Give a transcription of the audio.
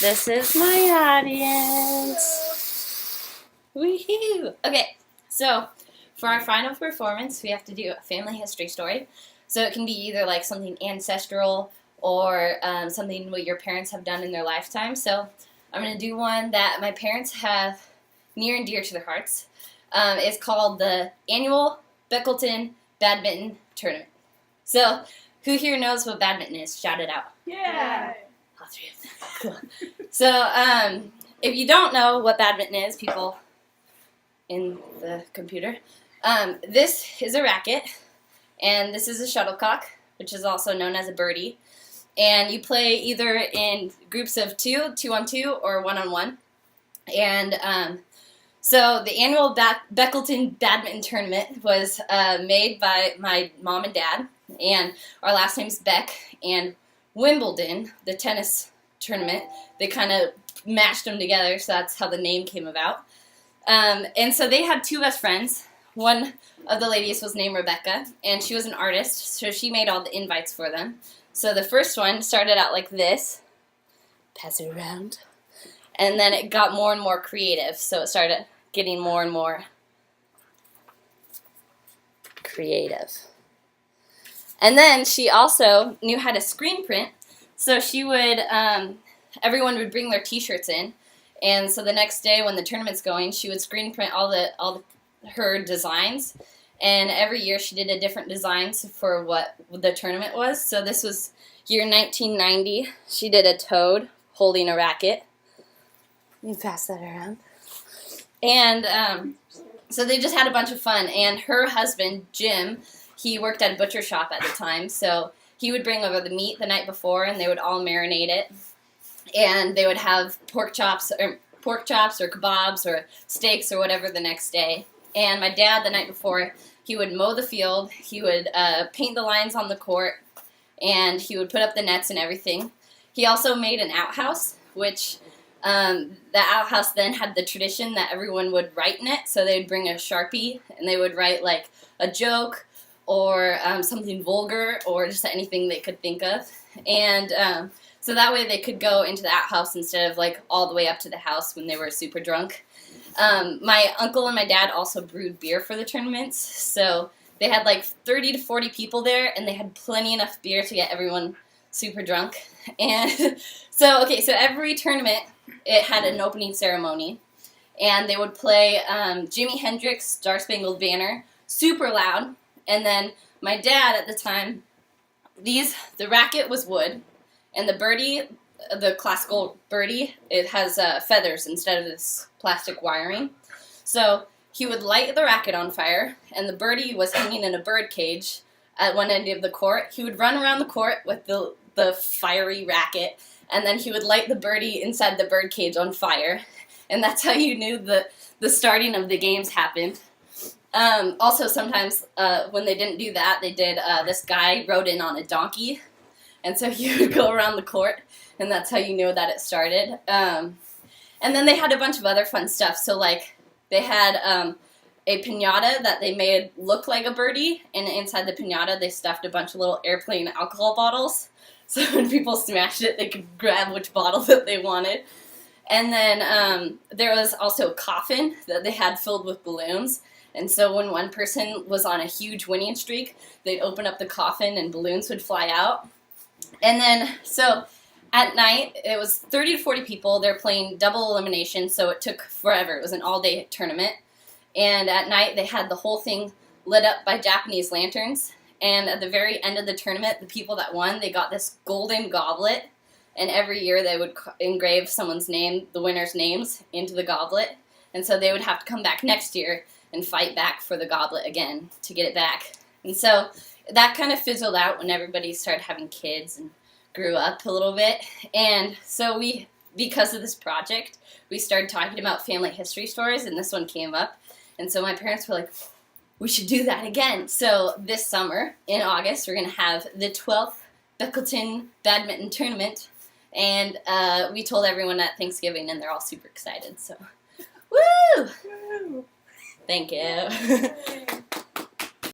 This is my audience. Woohoo! Okay, so for our final performance, we have to do a family history story. So it can be either like something ancestral or something what your parents have done in their lifetime. So I'm going to do one that my parents have near and dear to their hearts. It's called the Annual Beckleton Badminton Tournament. So who here knows what badminton is? Shout it out. Yeah. All three of them. Cool. So if you don't know what badminton is, people in the computer, this is a racket, and this is a shuttlecock, which is also known as a birdie. And you play either in groups of two on two, or 1-on-1. And so the annual Beckleton Badminton Tournament was made by my mom and dad, and our last name's Beck, and Wimbledon, the tennis tournament, they kind of mashed them together, so that's how the name came about. And so they had two best friends. One of the ladies was named Rebecca, and she was an artist, so she made all the invites for them. So the first one started out like this. Pass it around. And then it got more and more creative, so it started getting more and more creative. And then she also knew how to screen print, so she would, everyone would bring their t-shirts in, and so the next day when the tournament's going, she would screen print her designs, and every year she did a different design for what the tournament was. So this was year 1990. She did a toad holding a racket. You pass that around. And so they just had a bunch of fun, and her husband, Jim, he worked at a butcher shop at the time, so he would bring over the meat the night before, and they would all marinate it, and they would have pork chops or kebabs or steaks or whatever the next day. And my dad, the night before, he would mow the field, he would paint the lines on the court, and he would put up the nets and everything. He also made an outhouse, which the outhouse then had the tradition that everyone would write in it, so they'd bring a Sharpie, and they would write like a joke, or something vulgar, or just anything they could think of. And so that way they could go into the outhouse instead of like all the way up to the house when they were super drunk. My uncle and my dad also brewed beer for the tournaments, so they had like 30 to 40 people there, and they had plenty enough beer to get everyone super drunk. And so every tournament, it had an opening ceremony, and they would play Jimi Hendrix' Star Spangled Banner super loud. And then my dad at the time, the racket was wood, and the birdie, the classical birdie, it has feathers instead of this plastic wiring. So he would light the racket on fire, and the birdie was hanging in a bird cage at one end of the court. He would run around the court with the fiery racket, and then he would light the birdie inside the bird cage on fire. And that's how you knew the starting of the games happened. Also, sometimes when they didn't do that, they did, this guy rode in on a donkey, and so he would go around the court, and that's how you knew that it started. And then they had a bunch of other fun stuff. So, like, they had a piñata that they made look like a birdie, and inside the piñata they stuffed a bunch of little airplane alcohol bottles, so when people smashed it, they could grab which bottle that they wanted. And then there was also a coffin that they had filled with balloons. And so when one person was on a huge winning streak, they'd open up the coffin and balloons would fly out. And then, so at night, it was 30 to 40 people. They're playing double elimination, so it took forever. It was an all-day tournament. And at night, they had the whole thing lit up by Japanese lanterns. And at the very end of the tournament, the people that won, they got this golden goblet. And every year, they would engrave someone's name, the winner's names, into the goblet. And so they would have to come back next year and fight back for the goblet again to get it back. And so that kind of fizzled out when everybody started having kids and grew up a little bit. And so because of this project, we started talking about family history stories, and this one came up. And so my parents were like, we should do that again. So this summer, in August, we're going to have the 12th Beckleton Badminton Tournament. And we told everyone at Thanksgiving, and they're all super excited. So, woo! Woo! Thank you.